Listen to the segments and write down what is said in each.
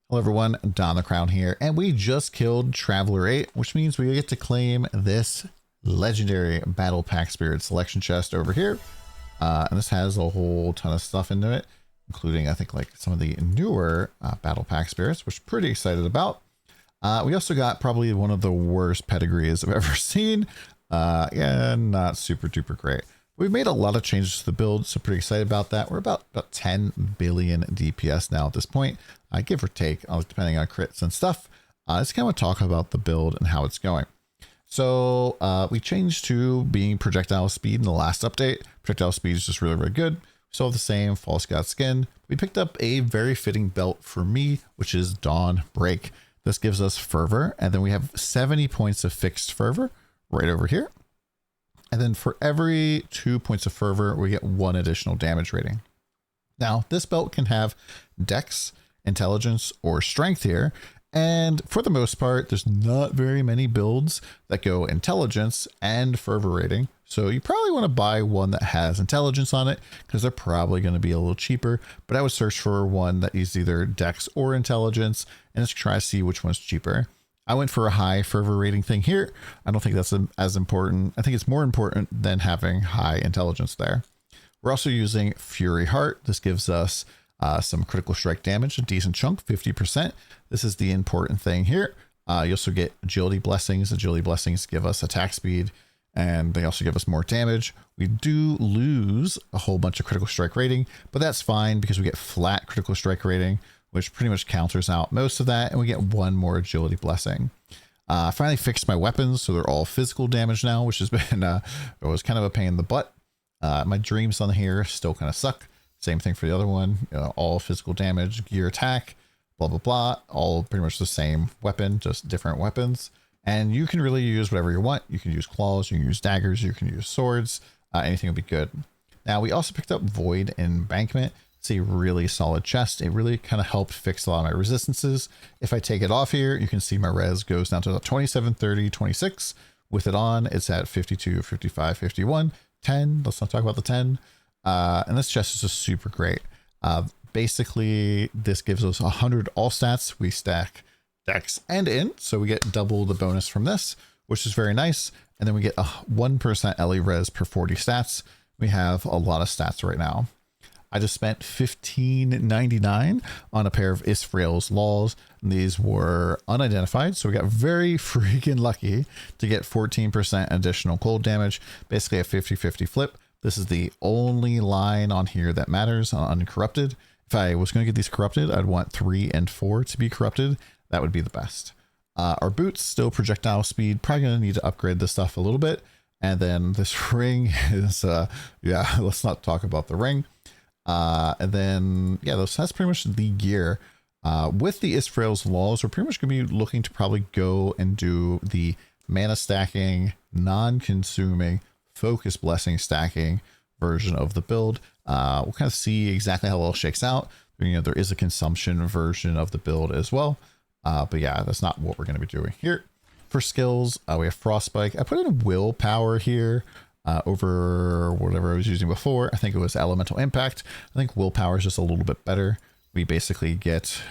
Hello everyone, DonTheCrown here, and we just killed Traveler 8, which means we get to claim this legendary Battle Pack Spirit selection chest over here. And this has a whole ton of stuff into it, including I think like some of the newer Battle Pack Spirits, which I'm pretty excited about. We also got probably one of the worst pedigrees I've ever seen. Yeah, not super duper great. We've made a lot of changes to the build, so pretty excited about that. We're about 10 billion DPS now at this point, give or take, depending on crits and stuff. Let's kind of talk about the build and how it's going. So we changed to being projectile speed in the last update. Projectile speed is just really, really good. Still have the same False God skin. We picked up a very fitting belt for me, which is Dawn Break. This gives us fervor, and then we have 70 points of fixed fervor right over here. And then for every 2 points of fervor, we get 1 additional damage rating. Now, this belt can have dex, intelligence, or strength here. And for the most part, there's not very many builds that go intelligence and fervor rating. So you probably want to buy one that has intelligence on it because they're probably going to be a little cheaper. But I would search for one that is either dex or intelligence and just try to see which one's cheaper. I went for a high fervor rating thing here. I don't think that's as important. I think it's more important than having high intelligence there. We're also using Fury Heart. This gives us some critical strike damage, a decent chunk, 50%. This is the important thing here. You also get agility blessings. Agility blessings give us attack speed, and they also give us more damage. We do lose a whole bunch of critical strike rating, but that's fine because we get flat critical strike rating, which pretty much counters out most of that, and we get 1 more agility blessing. Finally fixed my weapons, so they're all physical damage now, which has been it was kind of a pain in the butt. My dreams on here still kind of suck. Same thing for the other one, all physical damage, gear attack, blah, blah, blah, all pretty much the same weapon, just different weapons. And you can really use whatever you want. You can use claws, you can use daggers, you can use swords, anything will be good. Now we also picked up Void Embankment. It's a really solid chest. It really kind of helped fix a lot of my resistances. If I take it off here, you can see my res goes down to 27, 30, 26. With it on, it's at 52, 55, 51, 10. Let's not talk about the 10. And this chest is just super great. Basically, this gives us 100 all stats. We stack dex and int, so we get double the bonus from this, which is very nice. And then we get a 1% LE res per 40 stats. We have a lot of stats right now. I just spent $15.99 on a pair of Israel's Laws. And these were unidentified, so we got very freaking lucky to get 14% additional cold damage, basically a 50-50 flip. This is the only line on here that matters on uncorrupted. If I was going to get these corrupted, I'd want 3 and 4 to be corrupted. That would be the best. Our boots, still projectile speed, probably going to need to upgrade this stuff a little bit. And then this ring is, yeah, let's not talk about the ring. And then, yeah, that's pretty much the gear. With the Israel's Laws, we're pretty much going to be looking to probably go and do the mana stacking, non-consuming, focus blessing stacking version of the build. We'll kind of see exactly how it all shakes out. There is a consumption version of the build as well. But yeah, that's not what we're going to be doing here. For skills, we have Frostbite. I put in willpower here. Over whatever I was using before. I think it was Elemental Impact. I think willpower is just a little bit better. We basically get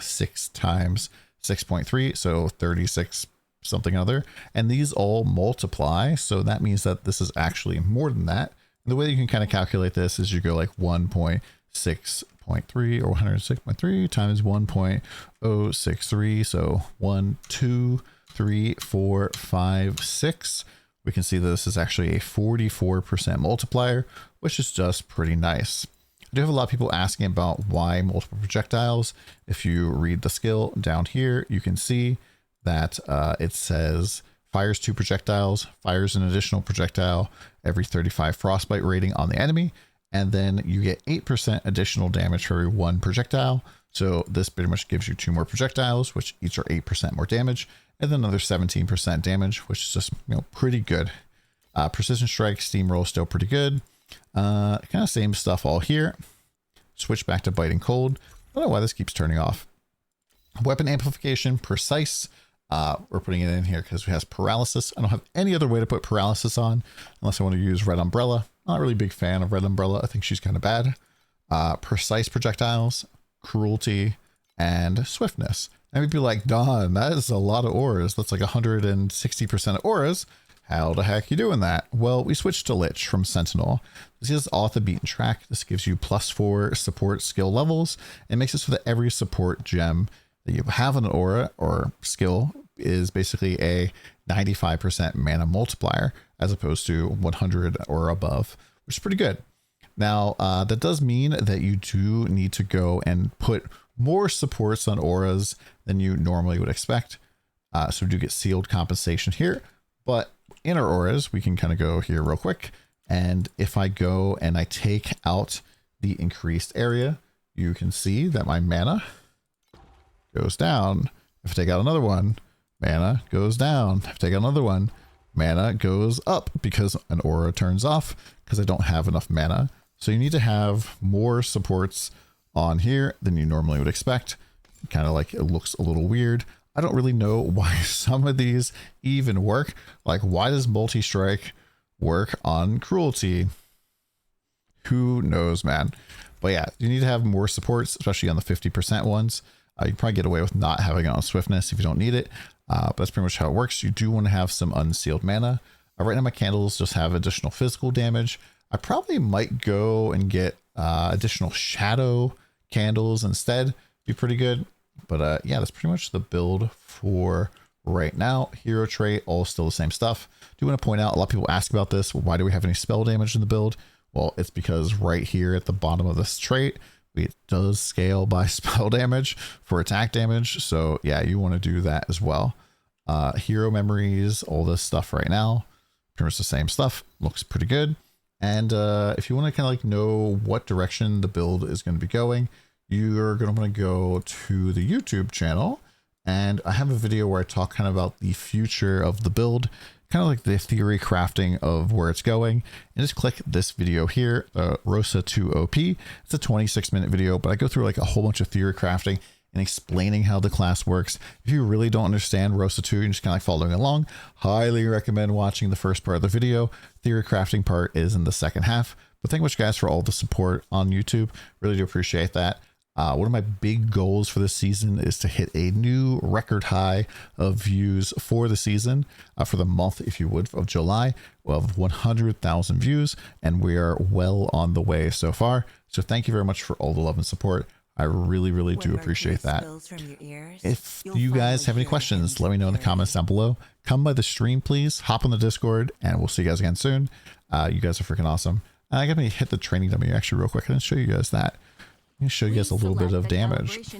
6 times 6.3, so 36 something other. And these all multiply, so that means that this is actually more than that. And the way you can kind of calculate this is you go like 1.6.3 or 106.3 times 1.063, so 1, 2, 3, 4, 5, 6. We can see that this is actually a 44% multiplier, which is just pretty nice. I do have a lot of people asking about why multiple projectiles. If you read the skill down here, you can see that it says fires 2 projectiles, fires an additional projectile every 35 frostbite rating on the enemy, and then you get 8% additional damage for every 1 projectile. So this pretty much gives you 2 more projectiles, which each are 8% more damage, and then another 17% damage, which is just, pretty good. Precision strike, steamroll, still pretty good. Kind of same stuff all here. Switch back to biting cold. I don't know why this keeps turning off. Weapon amplification, precise. We're putting it in here because it has paralysis. I don't have any other way to put paralysis on unless I want to use Red Umbrella. Not really a big fan of Red Umbrella. I think she's kind of bad. Precise projectiles, cruelty, and swiftness. And we'd be like, Don, that is a lot of auras. That's like 160% of auras. How the heck you doing that? Well, we switched to Lich from Sentinel. This is off the beaten track. This gives you +4 support skill levels and makes it so that every support gem that you have an aura or skill is basically a 95% mana multiplier as opposed to 100 or above, which is pretty good. Now, that does mean that you do need to go and put more supports on auras than you normally would expect. So we do get sealed compensation here, but in our auras, we can kind of go here real quick. And if I go and I take out the increased area, you can see that my mana goes down. If I take out another one, mana goes down. If I take out another one, mana goes up because an aura turns off because I don't have enough mana. So you need to have more supports on here than you normally would expect. Kind of like it looks a little weird. I don't really know why some of these even work. Like, why does multi-strike work on cruelty? Who knows, man? But yeah, you need to have more supports, especially on the 50% ones. You can probably get away with not having it on swiftness if you don't need it. But that's pretty much how it works. You do want to have some unsealed mana. Right now my candles just have additional physical damage. I probably might go and get additional shadow candles instead. Be pretty good. But yeah, that's pretty much the build for right now. Hero trait, all still the same stuff. Do want to point out, a lot of people ask about this. Why do we have any spell damage in the build? Well, it's because right here at the bottom of this trait, it does scale by spell damage for attack damage. So yeah, you want to do that as well. Hero memories, all this stuff right now, pretty much the same stuff. Looks pretty good. And if you want to kind of like know what direction the build is going to be going, you're going to want to go to the YouTube channel, and I have a video where I talk kind of about the future of the build, kind of like the theory crafting of where it's going. And just click this video here, Rosa 2 OP. It's a 26-minute video, but I go through like a whole bunch of theory crafting and explaining how the class works. If you really don't understand Rosa 2, you're just kind of like following along, highly recommend watching the first part of the video. Theory crafting part is in the second half. But thank you much, guys, for all the support on YouTube. Really do appreciate that. One of my big goals for this season is to hit a new record high of views for the season, for the month, if you would, of July, of 100,000 views. And we are well on the way so far. So thank you very much for all the love and support. I really, really do appreciate that. If you guys have any questions, let me know in the comments down below. Come by the stream, please. Hop on the Discord, and we'll see you guys again soon. You guys are freaking awesome. I got to hit the training dummy actually real quick. I didn't show you guys that. Let me show you guys a little bit of damage. It's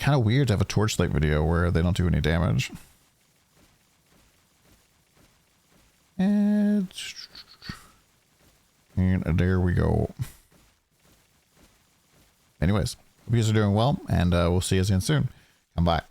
kind of weird to have a Torchlight video where they don't do any damage. And there we go. Anyways, hope you guys are doing well, and we'll see you again soon. Come by.